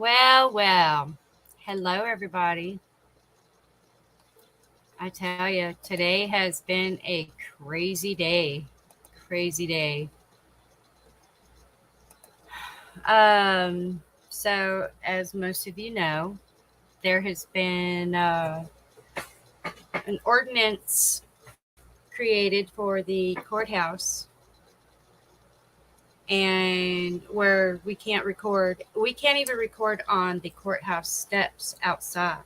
Well. Hello, everybody. I tell you, today has been a crazy day. Crazy day. As most of you know, there has been an ordinance created for the courthouse, and where we can't even record on the courthouse steps outside,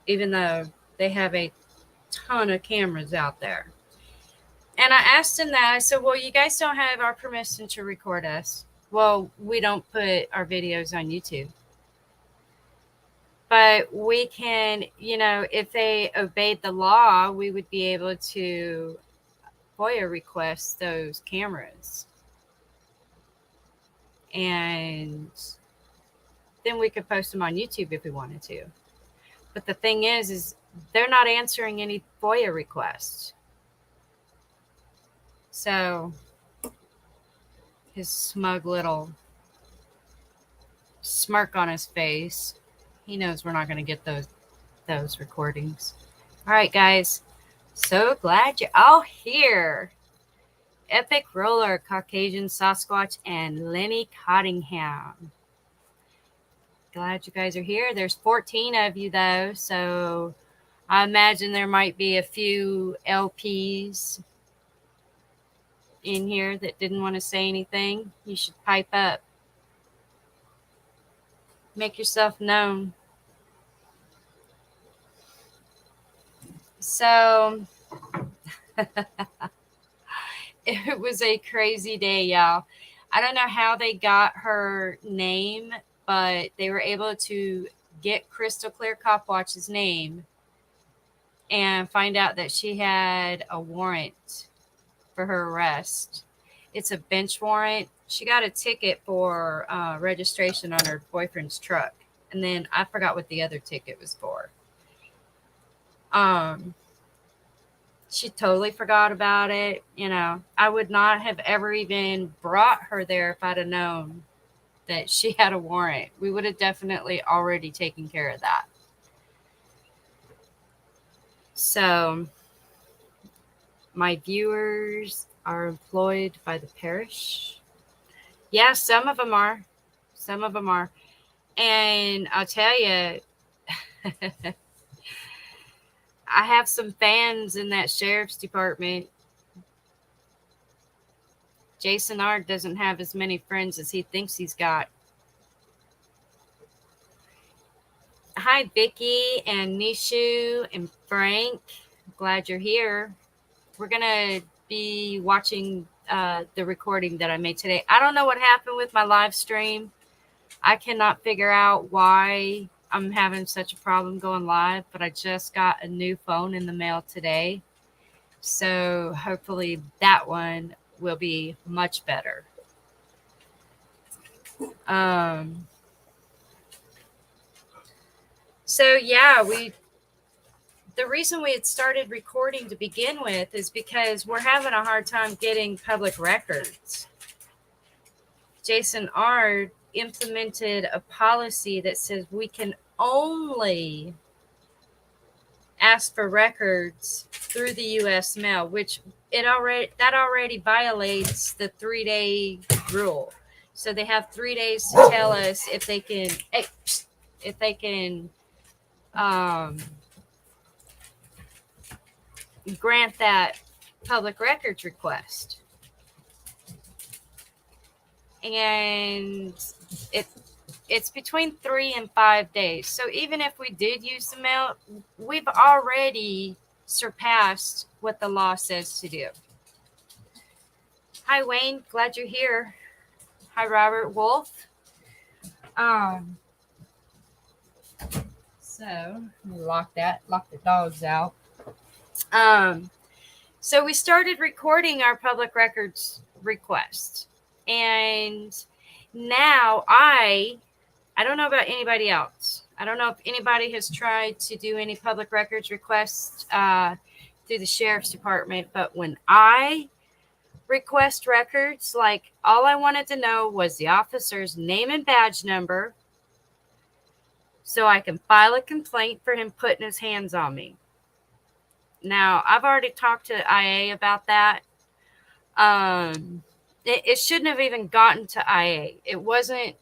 even though they have a ton of cameras out there. And I asked him that. I said, well, you guys don't have our permission to record us. Well, we don't put our videos on YouTube. But we can, if they obeyed the law, we would be able to FOIA request those cameras. And then we could post them on YouTube if we wanted to. But the thing is they're not answering any FOIA requests. So his smug little smirk on his face, he knows we're not going to get those recordings. All right, guys. So glad you're all here. Epic Roller, Caucasian Sasquatch, and Lenny Cottingham. Glad you guys are here. There's 14 of you, though, so I imagine there might be a few LPs in here that didn't want to say anything. You should pipe up. Make yourself known. So it was a crazy day, y'all. I don't know how they got her name, but they were able to get Klear Kop Watch's name and find out that she had a warrant for her arrest. It's a bench warrant. She got a ticket for registration on her boyfriend's truck. And then I forgot what the other ticket was for. She totally forgot about it. I would not have ever even brought her there if I'd have known that she had a warrant. We would have definitely already taken care of that. So my viewers are employed by the parish. Yeah, some of them are. And I'll tell you, I have some fans in that sheriff's department. Jason Ard doesn't have as many friends as he thinks he's got. Hi, Vicky and Nishu and Frank. Glad you're here. We're going to be watching the recording that I made today. I don't know what happened with my live stream. I cannot figure out why I'm having such a problem going live, but I just got a new phone in the mail today. So hopefully that one will be much better. So yeah, the reason we had started recording to begin with is because we're having a hard time getting public records. Jason Ard implemented a policy that says we can only ask for records through the U.S. mail, which that already violates the 3-day rule. So they have 3 days to tell us if they can grant that public records request. And it's between 3 and 5 days. So even if we did use the mail, we've already surpassed what the law says to do. Hi, Wayne. Glad you're here. Hi, Robert Wolf. So let me lock the dogs out. So we started recording our public records request. And now I don't know about anybody else. I don't know if anybody has tried to do any public records requests through the sheriff's department, but when I request records. Like, all I wanted to know was the officer's name and badge number so I can file a complaint for him putting his hands on me. Now, I've already talked to IA about that. It shouldn't have even gotten to IA. It wasn't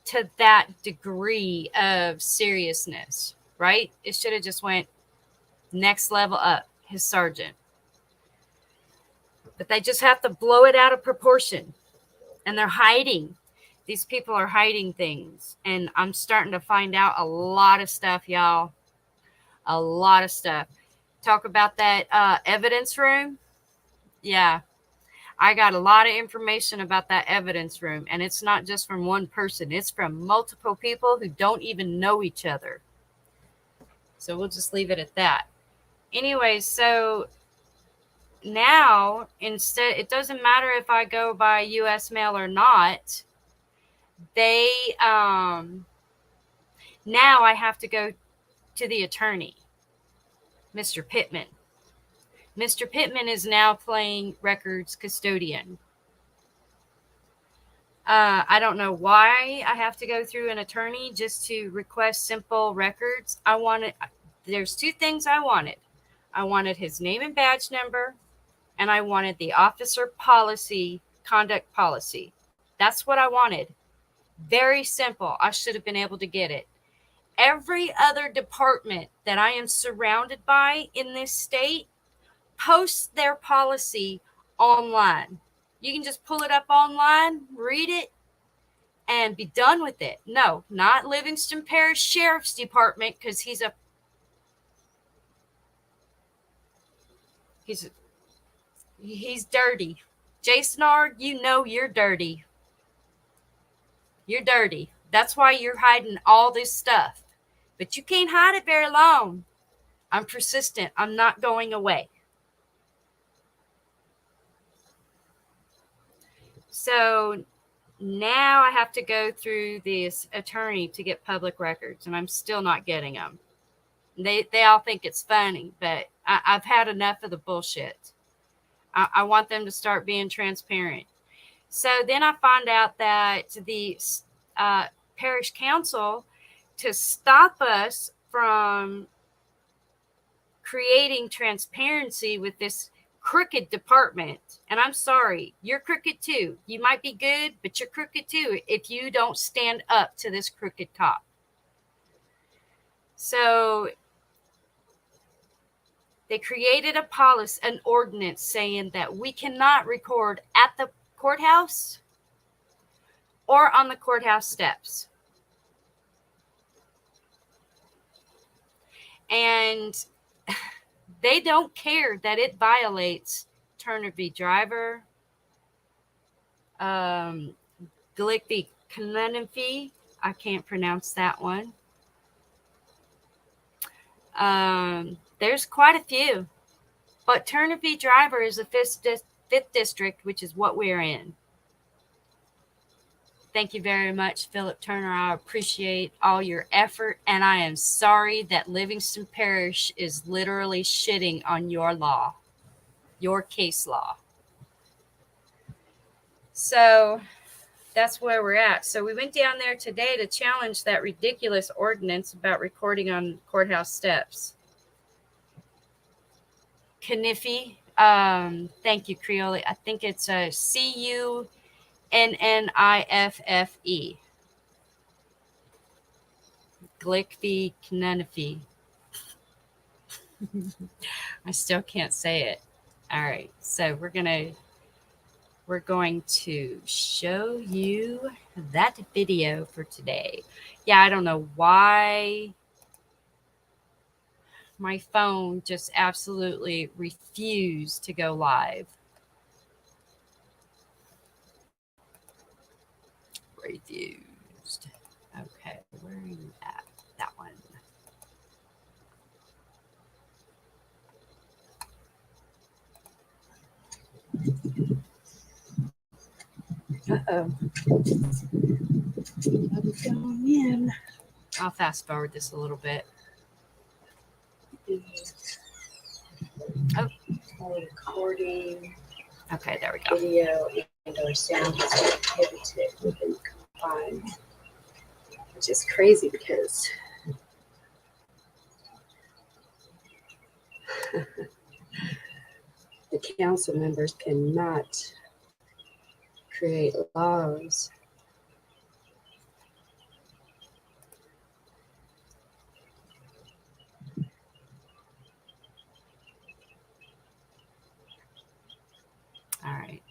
to that degree of seriousness, right? It should have just went next level up, his sergeant. But they just have to blow it out of proportion. And they're hiding. These people are hiding things. And I'm starting to find out a lot of stuff, y'all. A lot of stuff. Talk about that evidence room. Yeah. I got a lot of information about that evidence room. And it's not just from one person. It's from multiple people who don't even know each other. So we'll just leave it at that. Anyway, so now instead, it doesn't matter if I go by US mail or not. They now I have to go to the attorney, Mr. Pittman. Mr. Pittman is now playing records custodian. I don't know why I have to go through an attorney just to request simple records. There's two things I wanted. I wanted his name and badge number, and I wanted the officer policy, conduct policy. That's what I wanted. Very simple. I should have been able to get it. Every other department that I am surrounded by in this state posts their policy online. You can just pull it up online, read it, and be done with it. No, not Livingston Parish Sheriff's Department, because he's dirty. Jason R., you know you're dirty. You're dirty. That's why you're hiding all this stuff. But you can't hide it very long. I'm persistent. I'm not going away. So now I have to go through this attorney to get public records, and I'm still not getting them. They all think it's funny, but I've had enough of the bullshit. I want them to start being transparent. So then I find out that the parish council, to stop us from creating transparency with this crooked department, and I'm sorry, you're crooked too. You might be good, but you're crooked too if you don't stand up to this crooked cop. So they created a policy, an ordinance saying that we cannot record at the courthouse or on the courthouse steps. And they don't care that it violates Turner v. Driver, Glick v. Knunnenfee. I can't pronounce that one. There's quite a few. But Turner v. Driver is the 5th district, which is what we're in. Thank you very much, Philip Turner. I appreciate all your effort, and I am sorry that Livingston Parish is literally shitting on your law, your case law. So that's where we're at. So we went down there today to challenge that ridiculous ordinance about recording on courthouse steps. Kniffy, thank you, Creole. I think it's a CUNNIFFE. Glick v. Knunnenfee. I still can't say it. All right, so we're going to show you that video for today. Yeah, I don't know why my phone just absolutely refused to go live. Refused. Okay, where are you at? That one. Uh-oh. Going in. I'll fast forward this a little bit. Oh. Recording. Okay, there we go. Video and or sound is prohibited within confines, which is crazy because the council members cannot create laws. All right.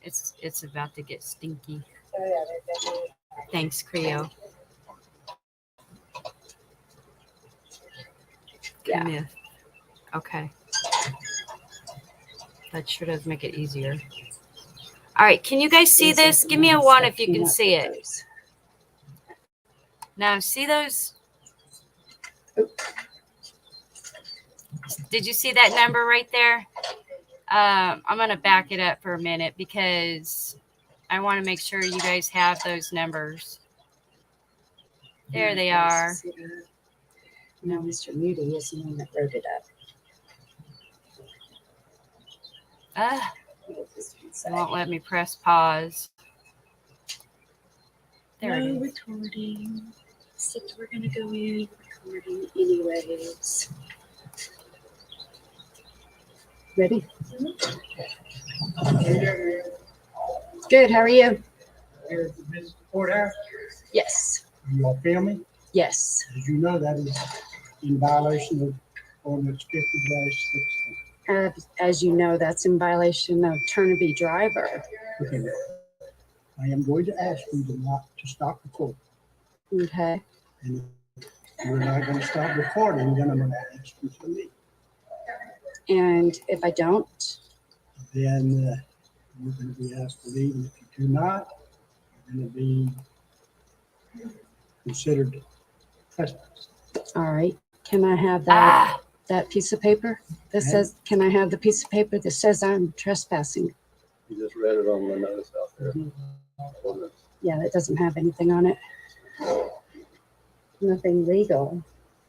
It's about to get stinky. Oh, yeah, they're definitely. Thanks, Creo. Yeah. Myth. Okay. That should have make it easier. All right. Can you guys see this? Give me a 1 if you can see it. Now, see those? Did you see that number right there? I'm going to back it up for a minute because I want to make sure you guys have those numbers. There they are. No, Mr. Moody is the one that wrote it up. It won't let me press pause. There it is. Recording. So we're going to go in recording anyways. Ready? Good. How are you? Here's the business courthouse. Yes. You all filming? Yes. Did you know that is in violation of ordinance 50/16? As you know, that's in violation of Turnaby Driver. Okay. I am going to ask you to stop recording. Okay. And if you're not going to stop recording, then I'm going to ask you to leave. And if I don't? Then you're going to be asked to leave. And if you do not, you're going to be considered trespassing. All right. Can I have that that piece of paper that says, can I have the piece of paper that says I'm trespassing? You just read it on the notice out there. Ordinance. Yeah, that doesn't have anything on it. Nothing legal.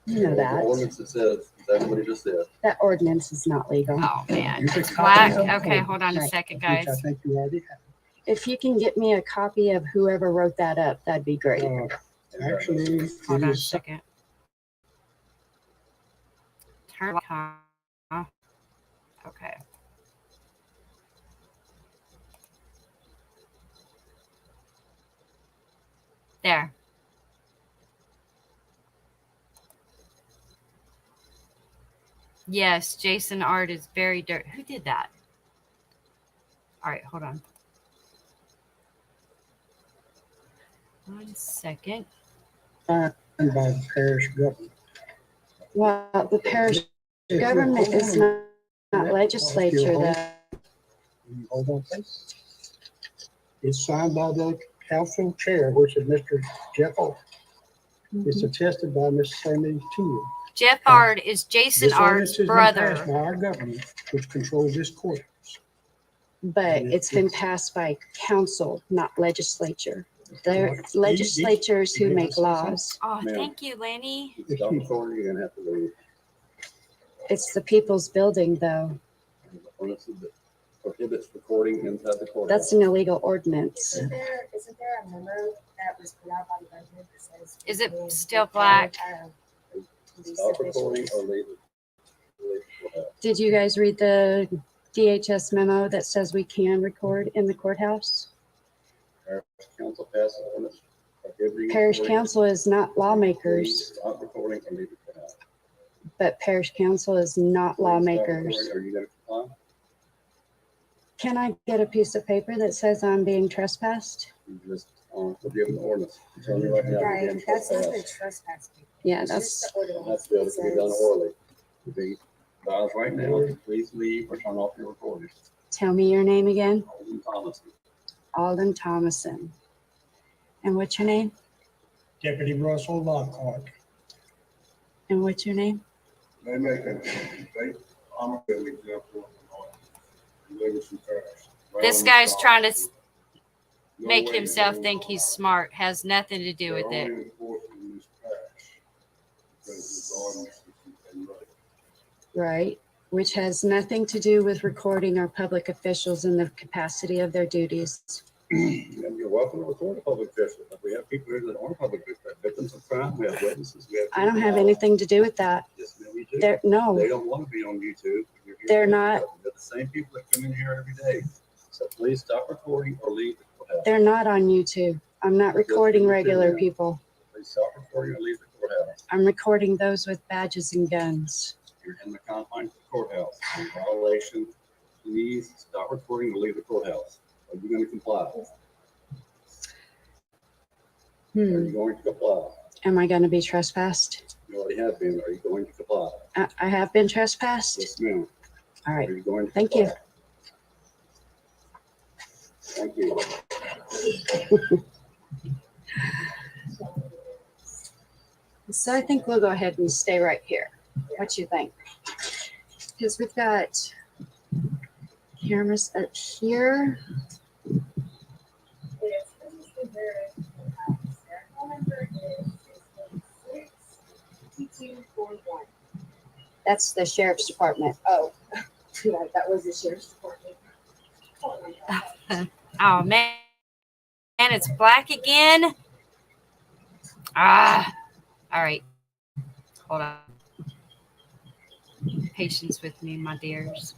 You know The that. ordinance that says exactly what he just said. That ordinance is not legal. Oh, man. You can It's copy black. of the Okay, ordinance, hold on a Right. second, which guys. I think you already have. If you can get me a copy of whoever wrote that up, that'd be great. Actually, Hold it on a is second. Turn on. Okay. There. Yes, Jason Art is very dirty. Who did that? All right, hold on. 1 second. by the parish government. Well, the parish government is not legislature, though. Hold on, please. It's signed by the council chair, which is Mr. Jeff Art. It's attested by Ms. Sandy Teal. Jeff Art is Jason This Art's ordinance has been passed brother. by our government, which controls this courthouse. But it's been passed by council, not legislature. They're legislatures who make laws. Oh, Ma'am. thank you, Lenny. If you stop recording, you're gonna have to leave. It's the people's building, though. The ordinance that prohibits recording inside the courthouse. That's an illegal ordinance. Isn't there a memo that was put out by the government that says? Is it still black? Stop recording or leave it. Leave the courthouse. Did you guys read the DHS memo that says we can record in the courthouse? Parish council passes ordinance prohibiting. Parish recording. council is not Please lawmakers, stop recording or leave the courthouse. but parish council is not Please stop lawmakers. recording. Are you gonna comply? Can I get a piece of paper that says I'm being trespassed? You just, forgive the ordinance. I'm telling you right now. you're Right, being that's not the trespassed. trespass. Yeah, It's that's, just the ordinance That's the other, that to be done says- orally. To be advised right now, please leave or turn off your recording. tell me your name again. Alden Thomas. Alden Thomason. And what's your name? Deputy Russell Lockhart. And what's your name? They make a, I'm a good example of legacy parish. This guy's trying to make himself think he's smart. Has nothing to do with it. Right. which has nothing to do with recording our public officials in the capacity of their duties. And you're welcome to record a public official. We have people here that aren't public victims of crime. We have witnesses. We have. I don't have anything to do with that. Yes, ma'am, you do. They're, no, They don't want to be on YouTube. You're here They're to not. They're the same people that come in here every day. So please stop recording or leave the courthouse. they're not on YouTube. I'm not recording regular people. Please stop recording or leave the courthouse. I'm recording those with badges and guns. You're in the confines of the courthouse. In violation, please stop recording or leave the courthouse. Are you going to comply? Are you going to comply? Am I going to be trespassed? You already have been. Are you going to comply? I have been trespassed? Yes, ma'am. All right. Are you going to Thank comply? you. Thank you. So I think we'll go ahead and stay right here. What you think? Because we've got cameras up here. Yes, this is the very, their phone number is 686-2241. That's the sheriff's department. Oh, that was the sheriff's department. Oh man, and it's black again. Ah, all right. Hold on. Patience with me, my dears.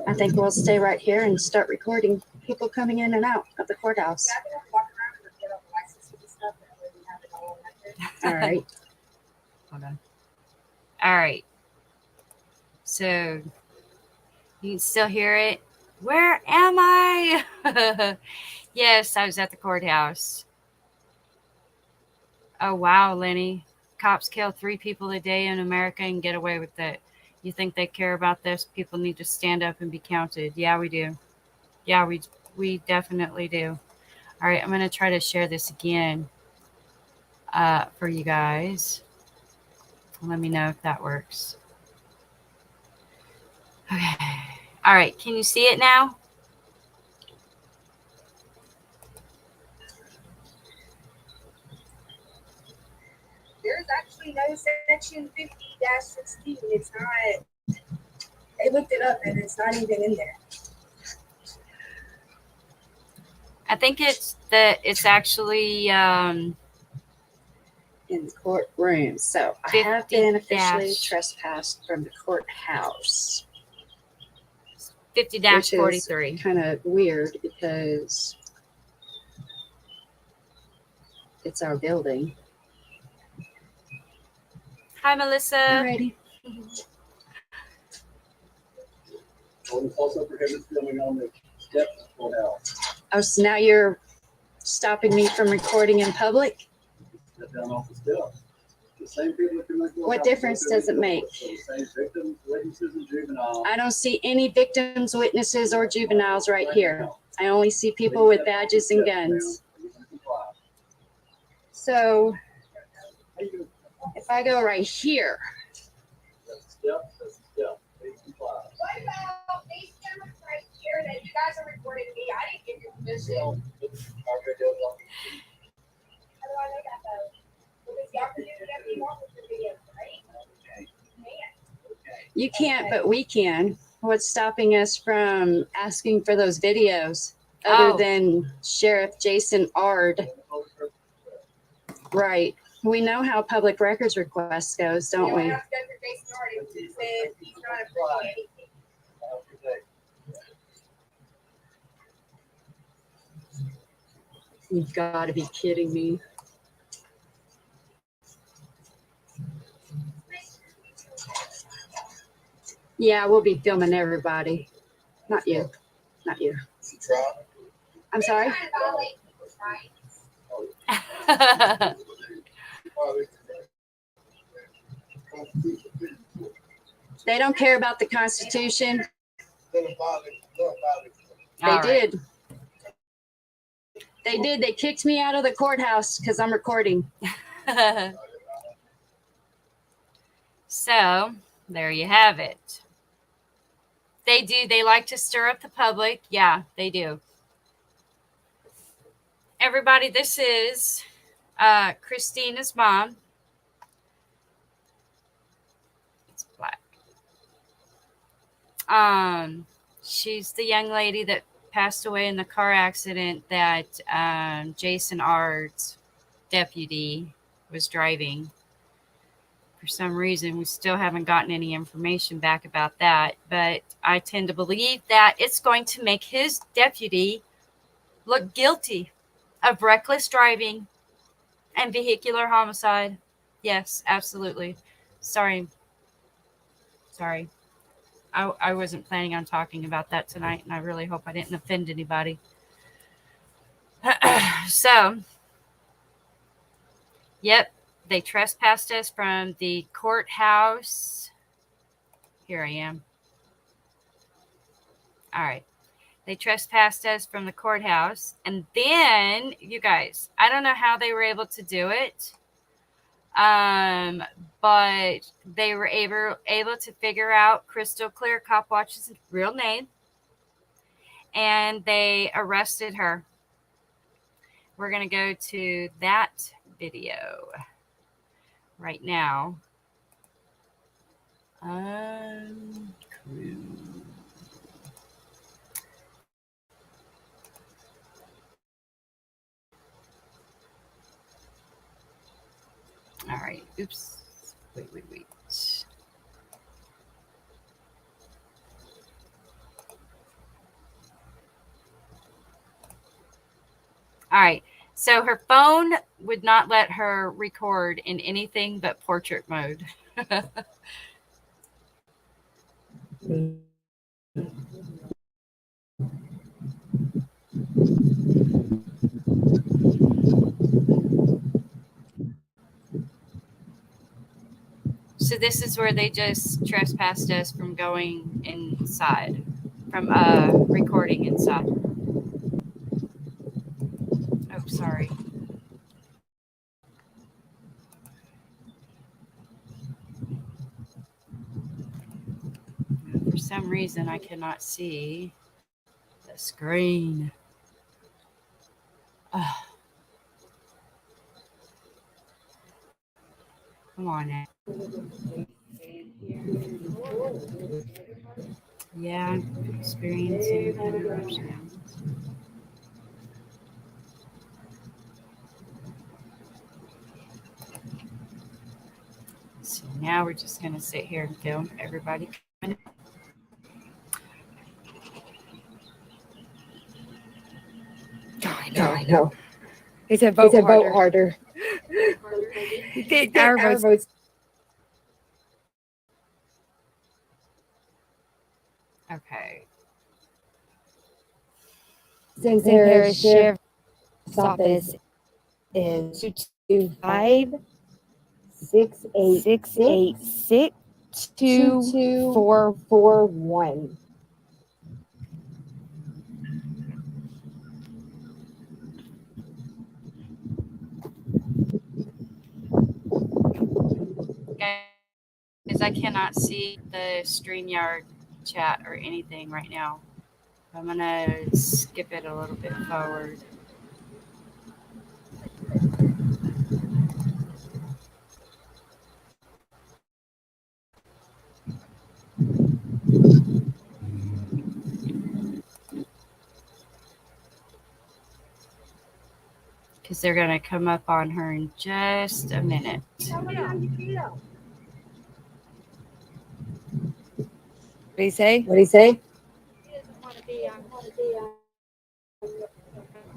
I think we'll stay right here and start recording people coming in and out of the courthouse. Yeah, I can walk around and get all the licenses and stuff, that way we have it all in there. All right. Hold on. All right. So you can still hear it. Where am I? Yes, I was at the courthouse. Oh, wow, Lenny. Cops kill 3 people a day in America and get away with it. You think they care about this? People need to stand up and be counted. Yeah, we do. Yeah, we definitely do. All right, I'm going to try to share this again for you guys. Let me know if that works. Okay. All right, can you see it now? There's actually no section 50-16. It's not, they looked it up and it's not even in there. I think it's actually In the courtroom. So I have been officially 50- trespassed from the courthouse. 50-43. Kind of weird because it's our building. Hi, Melissa. Alrighty. Jordan, also prohibits filming on the steps of the courthouse. Oh, so now you're stopping me from recording in public? Step down off the steps. The same people that come in the courthouse. What difference does it make? So the same victims, witnesses, and juveniles. I don't see any victims, witnesses, or juveniles right here. I only see people with badges and guns. So if I go right here, What about these cameras right here that you guys are recording me? I didn't give you permission. How do I know that though? Because y'all can do whatever you want with the videos, right? you can't, but we can. What's stopping us from asking for those videos other Oh. than Sheriff Jason Ard? Right. We know how public records request goes, don't You we? don't have to go through Jason Harden. He said he's not approving anything. You've got to be kidding me. Yeah, we'll be filming everybody. Not you. Not you. I'm sorry? Trying to violate people's rights. They don't care about the Constitution. They All right. did. They did. They kicked me out of the courthouse because I'm recording. So there you have it. They do. They like to stir up the public. Yeah, they do. Everybody, this is Christina's mom. It's black. She's the young lady that passed away in the car accident that Jason Ard's deputy was driving. For some reason, we still haven't gotten any information back about that, but I tend to believe that it's going to make his deputy look guilty of reckless driving and vehicular homicide. Yes, absolutely. Sorry. I wasn't planning on talking about that tonight, and I really hope I didn't offend anybody. So, yep, they trespassed us from the courthouse. Here I am. All right. They trespassed us from the courthouse. And then, you guys, I don't know how they were able to do it. But they were able to figure out Klear Kop Watch's real name. And they arrested her. We're going to go to that video right now. Crew. All right. Oops. Wait. All right. So her phone would not let her record in anything but portrait mode. So this is where they just trespassed us from going inside, from recording inside. Oh, sorry. For some reason, I cannot see the screen. Oh. Come on now. Yeah, I'm experiencing interruptions. So now we're just going to sit here and film everybody. I know. It's a vote harder. Our votes. Okay. Sinclair Sheriff's Office is 225-686-2241. Guys, I cannot see the StreamYard chat or anything right now. I'm going to skip it a little bit forward. Because they're going to come up on her in just a minute. What do you say?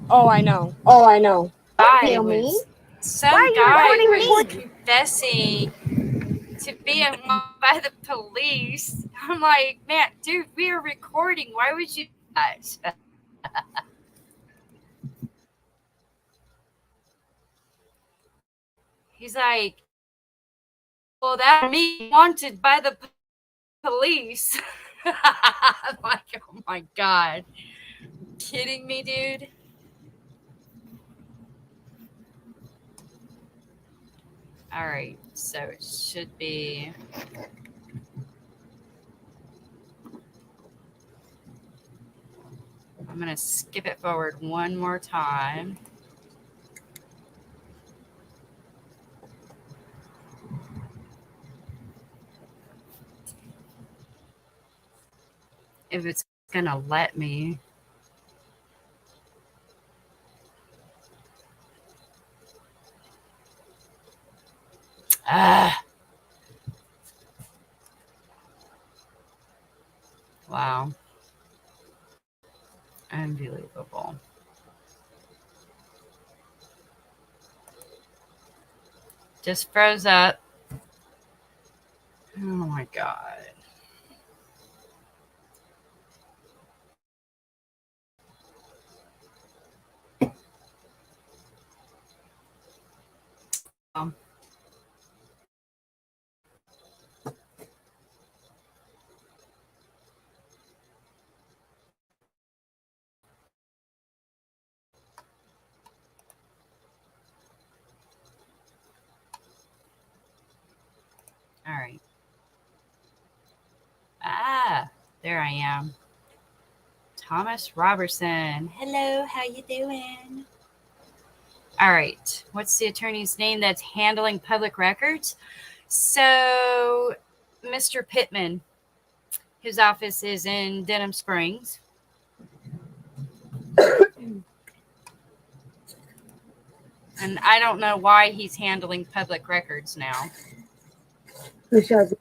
Oh, I know. Guy was, some guy was confessing to being mobbed by the police. I'm like, man, dude, we are recording. Why would you do that? He's like, well, that me wanted by the police. I'm like, oh my God. Kidding me, dude? All right, so it should be. I'm going to skip it forward one more time. if it's gonna let me. Ah. Wow. Unbelievable. Just froze up. Oh my God. Um, all right. Ah, there I am. Thomas Robertson. Hello, how you doing? All right. What's the attorney's name that's handling public records? So, Mr. Pittman, his office is in Denham Springs. And I don't know why he's handling public records now. Michelle's.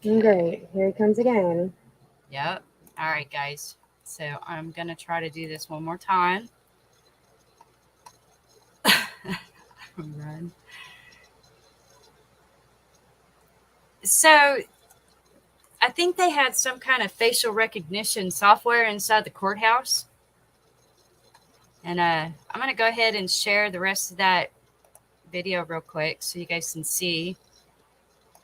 Great. Here he comes again. Yep. All right, guys. So I'm going to try to do this one more time. Run. So I think they had some kind of facial recognition software inside the courthouse. And I'm going to go ahead and share the rest of that video real quick so you guys can see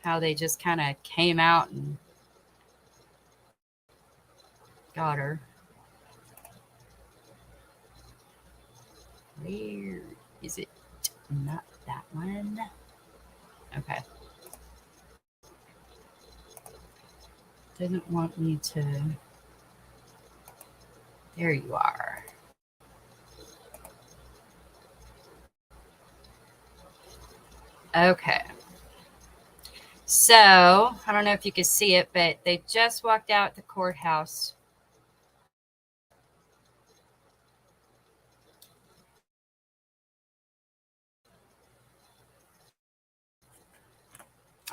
how they just kind of came out and got her. Where is it? Not that one. Okay. Didn't want me to. There you are. Okay. So, I don't know if you can see it, but they just walked out the courthouse.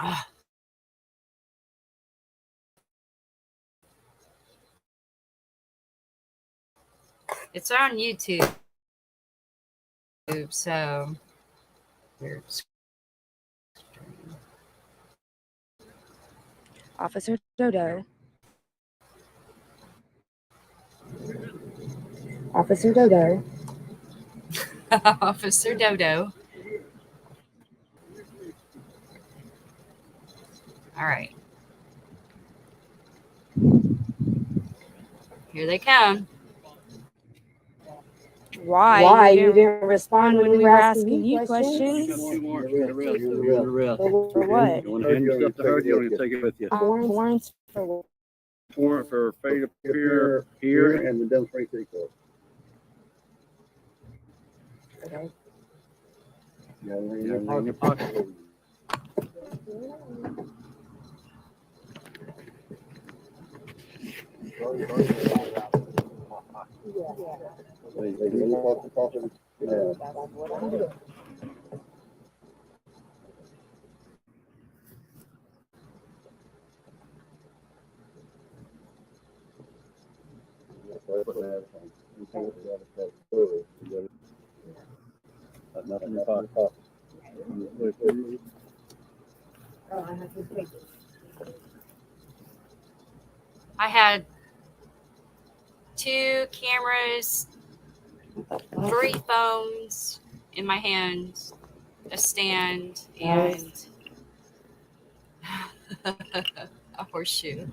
Ah. It's on YouTube. So, here's Officer Dodo. Officer Dodo. Officer Dodo. All right. Here they come. Why you didn't respond when we were asking you questions? For what? You want to hand yourself to her? You want to take it with you? Warrants for what? Warrant for failure to appear here and the Denham Springs City Court. Okay. You have it in your pocket. Nothing in your pocket. I had 2 cameras, 3 phones in my hands, a stand, and a horseshoe.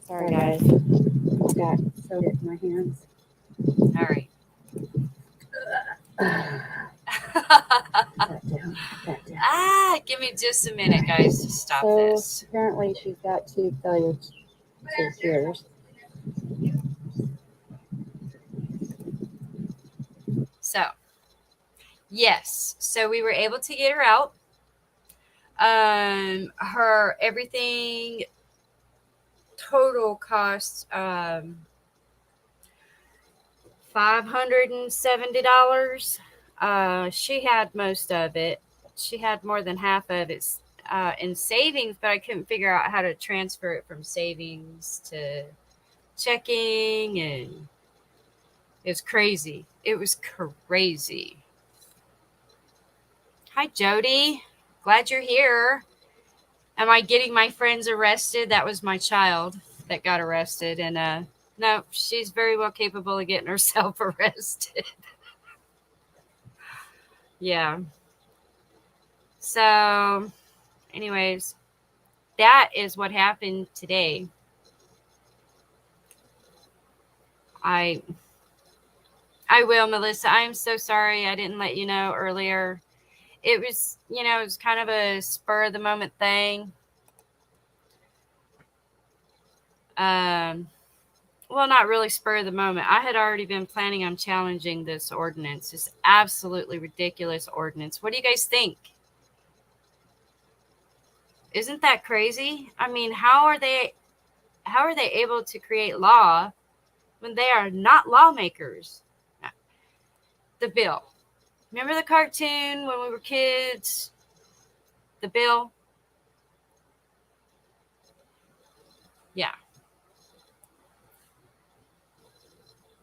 Sorry, guys. Got soda in my hands. All right. Give me just a minute, guys, to stop this. Apparently she's got 2 failure to appears. So, Yes. So we were able to get her out. Her everything total cost $570. She had most of it. She had more than half of it in savings, but I couldn't figure out how to transfer it from savings to checking, and it was crazy. It was crazy. Hi, Jody. Glad you're here. Am I getting my friends arrested? That was my child that got arrested, and no, she's very well capable of getting herself arrested. Yeah. So, anyways, that is what happened today. I will, Melissa. I'm so sorry I didn't let you know earlier. It was, it was kind of a spur of the moment thing. Well, not really spur of the moment. I had already been planning on challenging this ordinance, this absolutely ridiculous ordinance. What do you guys think? Isn't that crazy? I mean, how are they able to create law when they are not lawmakers? The bill. Remember the cartoon when we were kids? The bill? Yeah.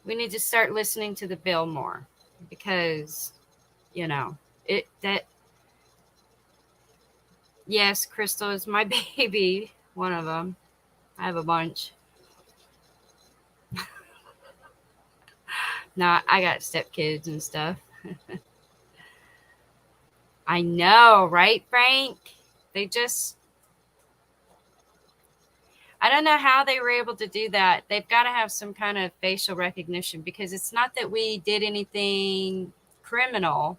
We need to start listening to the bill more because, yes, Crystal is my baby, one of them. I have a bunch. No, I got stepkids and stuff. I know, right, Frank? I don't know how they were able to do that. They've got to have some kind of facial recognition because it's not that we did anything criminal.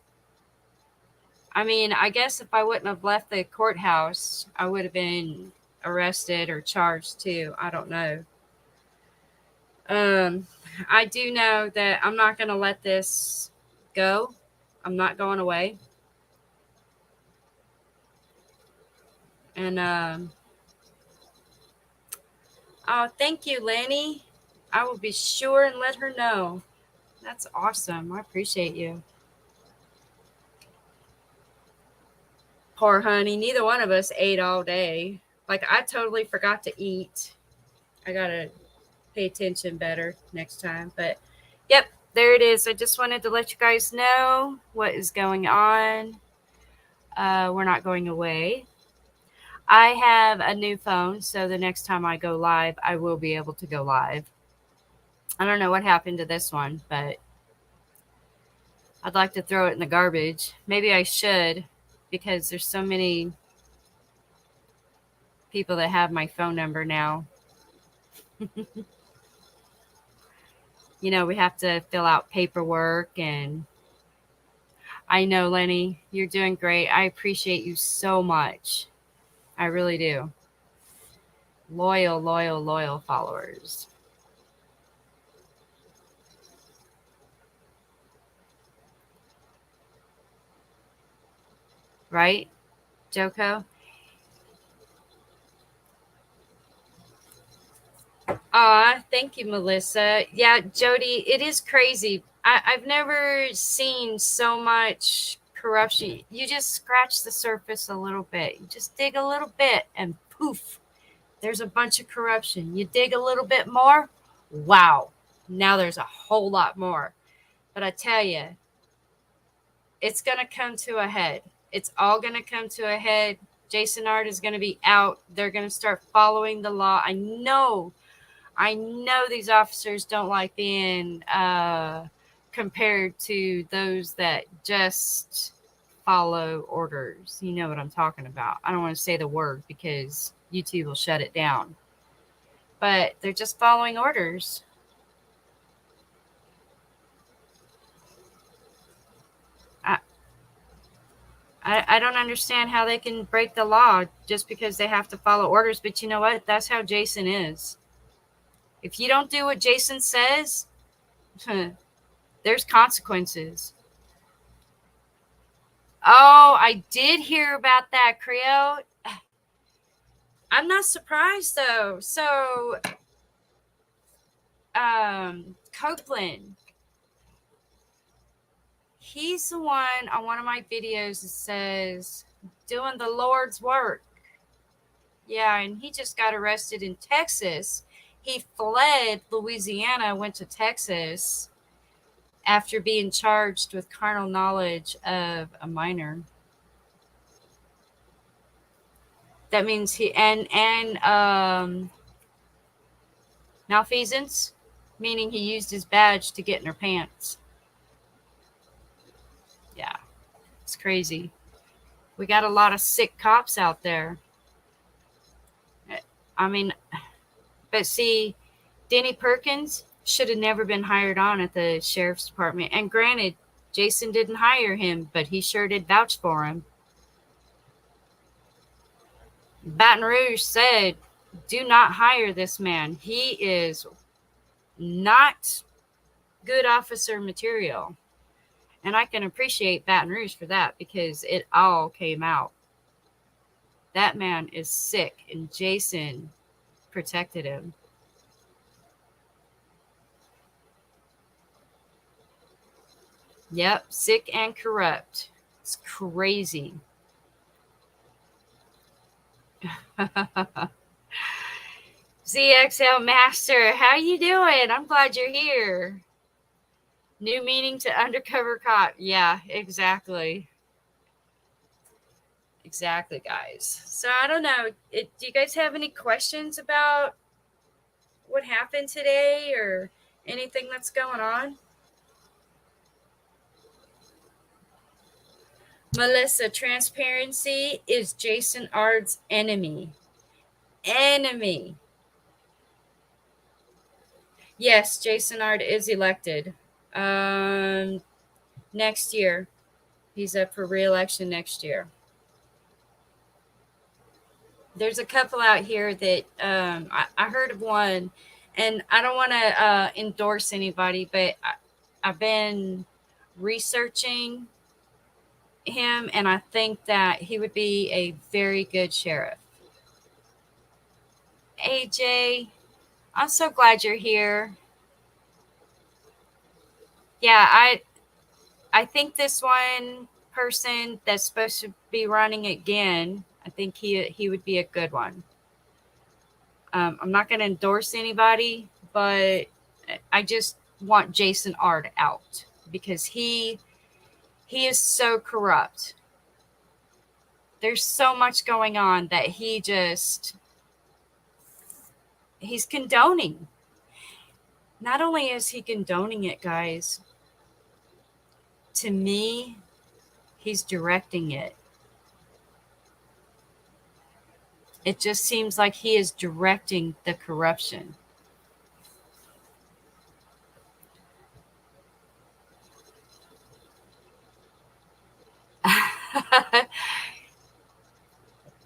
I mean, I guess if I wouldn't have left the courthouse, I would have been arrested or charged too. I don't know. I do know that I'm not going to let this go. I'm not going away. And oh, thank you, Lenny. I will be sure and let her know. That's awesome. I appreciate you. Poor honey. Neither one of us ate all day. Like, I totally forgot to eat. I got to pay attention better next time. But, yep, there it is. I just wanted to let you guys know what is going on. We're not going away. I have a new phone, so the next time I go live, I will be able to go live. I don't know what happened to this one, but I'd like to throw it in the garbage. Maybe I should, because there's so many people that have my phone number now. We have to fill out paperwork, and I know, Lenny, you're doing great. I appreciate you so much. I really do. Loyal followers. Right, Joko? Thank you, Melissa. Yeah, Jody, it is crazy. I've never seen so much corruption. You just scratch the surface a little bit. You just dig a little bit and poof, there's a bunch of corruption. You dig a little bit more, wow, now there's a whole lot more. But I tell you, it's going to come to a head. It's all going to come to a head. Jason Art is going to be out. They're going to start following the law. I know these officers don't like being compared to those that just follow orders. You know what I'm talking about. I don't want to say the word because YouTube will shut it down. But they're just following orders. I don't understand how they can break the law just because they have to follow orders. But you know what? That's how Jason is. If you don't do what Jason says, there's consequences. Oh, I did hear about that, Creo. I'm not surprised though. So, Copeland, he's the one on one of my videos that says doing the Lord's work. Yeah, and he just got arrested in Texas. He fled Louisiana, went to Texas after being charged with carnal knowledge of a minor. That means he and malfeasance, meaning he used his badge to get in her pants. Yeah, it's crazy. We got a lot of sick cops out there. I mean, but see, Denny Perkins should have never been hired on at the sheriff's department. And granted, Jason didn't hire him, but he sure did vouch for him. Baton Rouge said, do not hire this man. He is not good officer material. And I can appreciate Baton Rouge for that because it all came out. That man is sick, and Jason protected him. Yep, sick and corrupt. It's crazy. ZXL Master, how you doing? I'm glad you're here. New meaning to undercover cop. Yeah, exactly. Exactly, guys. So I don't know. Do you guys have any questions about what happened today or anything that's going on? Melissa, transparency is Jason Ard's enemy. Enemy. Yes, Jason Ard is elected. Next year. He's up for re-election next year. There's a couple out here that I heard of one, and I don't want to endorse anybody, but I've been researching him, and I think that he would be a very good sheriff. AJ, I'm so glad you're here. Yeah, I think this one person that's supposed to be running again, I think he would be a good one. I'm not going to endorse anybody, but I just want Jason Ard out because he is so corrupt. There's so much going on that he's condoning. Not only is he condoning it, guys, to me, he's directing it. It just seems like he is directing the corruption.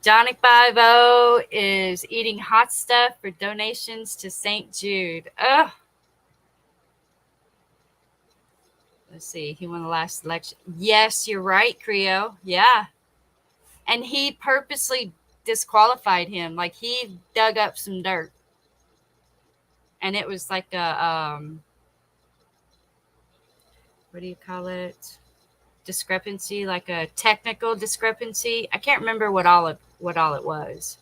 Johnny 50 is eating hot stuff for donations to St. Jude. Ugh. Let's see. He won the last election. Yes, you're right, Creo. Yeah. And he purposely disqualified him. Like, he dug up some dirt. And it was like a, what do you call it? Discrepancy, like a technical discrepancy. I can't remember what all it was.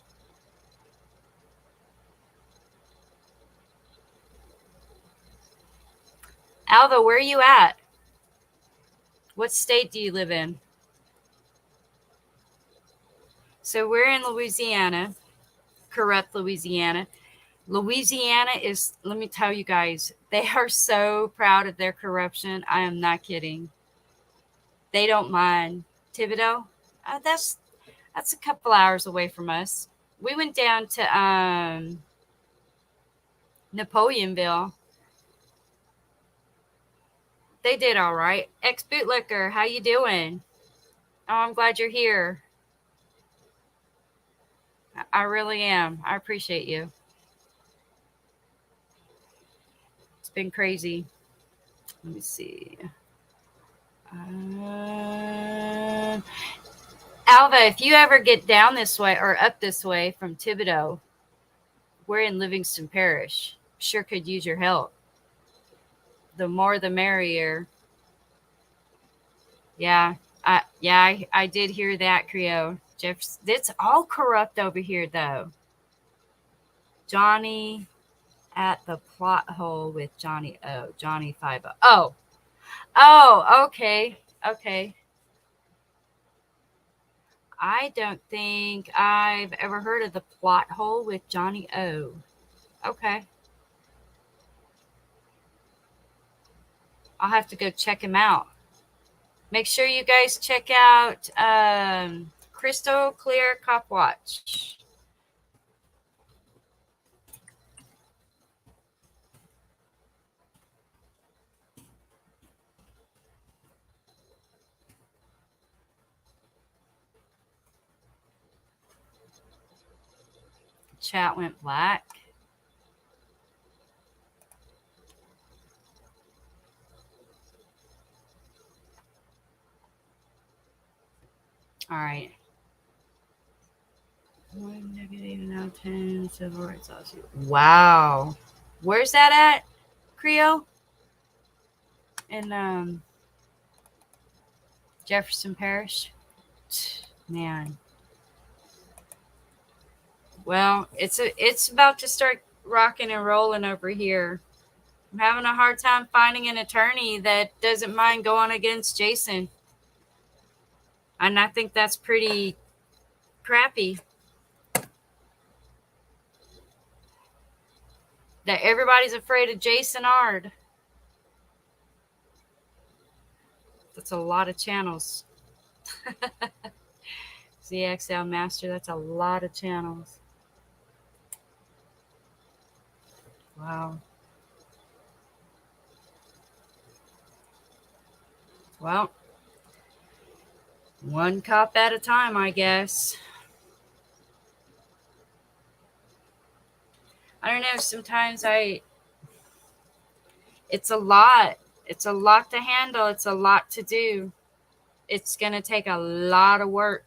Alva, where are you at? What state do you live in? So we're in Louisiana, corrupt Louisiana. Louisiana is, let me tell you guys, they are so proud of their corruption. I am not kidding. They don't mind. Thibodaux, that's a couple hours away from us. We went down to Napoleonville. They did all right. Ex-bootlicker, how you doing? Oh, I'm glad you're here. I really am. I appreciate you. It's been crazy. Let me see. Alva, if you ever get down this way or up this way from Thibodeau, we're in Livingston Parish. Sure could use your help. The more the merrier. Yeah, I did hear that, Creo. Jeff, it's all corrupt over here, though. Johnny at the plot hole with Johnny O. Johnny 5-0. Okay. I don't think I've ever heard of the plot hole with Johnny O. Okay. I'll have to go check him out. Make sure you guys check out Klear Kop Watch. Chat went black. All right. 1 negative out of 10 civil rights lawsuit. Wow. Where's that at, Creo? In Jefferson Parish? Man. Well, it's about to start rocking and rolling over here. I'm having a hard time finding an attorney that doesn't mind going against Jason. And I think that's pretty crappy. That everybody's afraid of Jason Ard. That's a lot of channels. ZXL Master, that's a lot of channels. Wow. Well, one cop at a time, I guess. I don't know, sometimes it's a lot. It's a lot to handle. It's a lot to do. It's going to take a lot of work.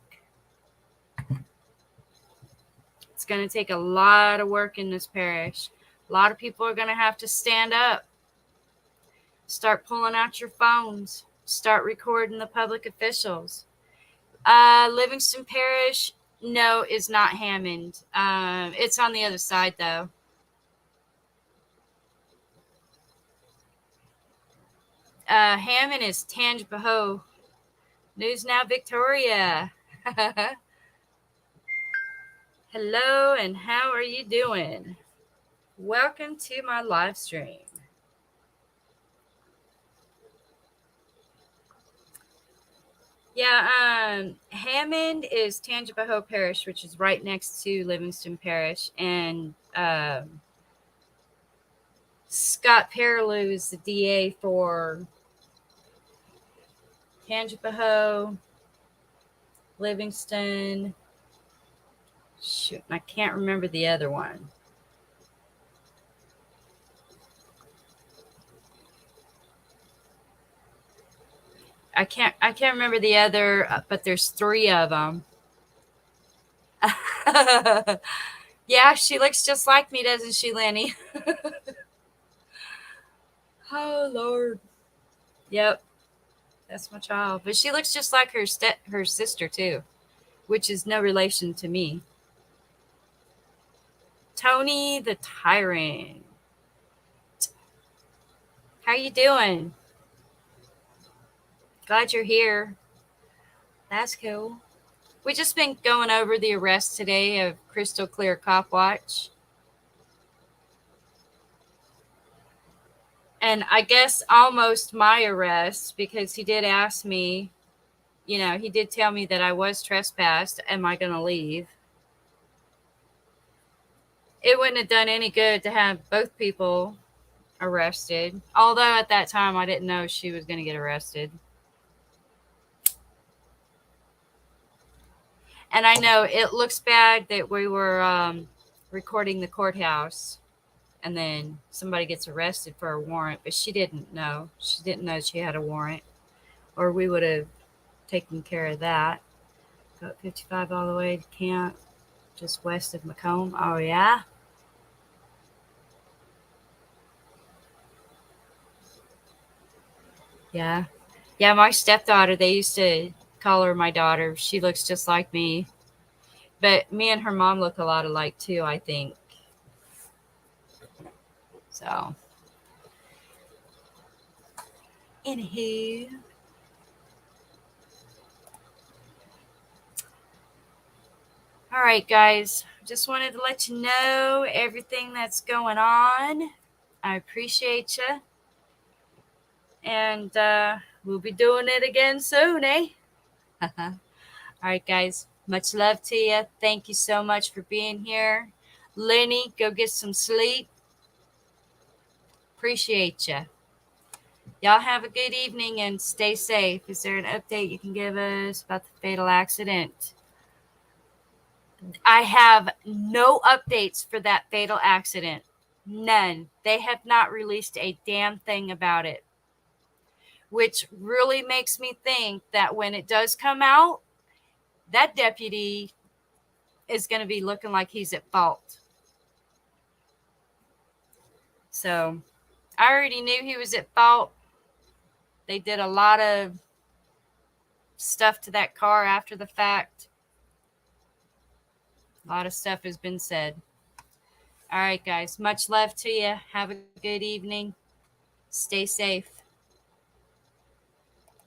It's going to take a lot of work in this parish. A lot of people are going to have to stand up. Start pulling out your phones. Start recording the public officials. Livingston Parish, no, is not Hammond. It's on the other side, though. Hammond is Tangipahoa. News Now Victoria. Hello, and how are you doing? Welcome to my live stream. Yeah, Hammond is Tangipahoa Parish, which is right next to Livingston Parish, and Scott Perilou is the DA for Tangipahoa, Livingston. Shoot, I can't remember the other one. I can't remember the other, but there's 3 of them. Yeah, she looks just like me, doesn't she, Lenny? Oh, Lord. Yep. That's my child. But she looks just like her sister, too, which is no relation to me. Tony the Tyrant. How you doing? Glad you're here. That's cool. We just been going over the arrest today of Klear Kop Watch. And I guess almost my arrest, because he did ask me, he did tell me that I was trespassed. Am I going to leave? It wouldn't have done any good to have both people arrested. Although at that time I didn't know she was going to get arrested. And I know it looks bad that we were recording the courthouse and then somebody gets arrested for a warrant, but she didn't know. She didn't know she had a warrant, or we would have taken care of that. Cut 55 all the way to camp, just west of Macomb. Oh, yeah? Yeah. Yeah, my stepdaughter, they used to call her my daughter. She looks just like me. But me and her mom look a lot alike, too, I think. So, anywho. All right, guys. Just wanted to let you know everything that's going on. I appreciate you. And we'll be doing it again soon, eh? All right, guys. Much love to you. Thank you so much for being here. Lenny, go get some sleep. Appreciate you. Y'all have a good evening and stay safe. Is there an update you can give us about the fatal accident? I have no updates for that fatal accident. None. They have not released a damn thing about it, which really makes me think that when it does come out, that deputy is going to be looking like he's at fault. So I already knew he was at fault. They did a lot of stuff to that car after the fact. A lot of stuff has been said. All right, guys. Much love to you. Have a good evening. Stay safe.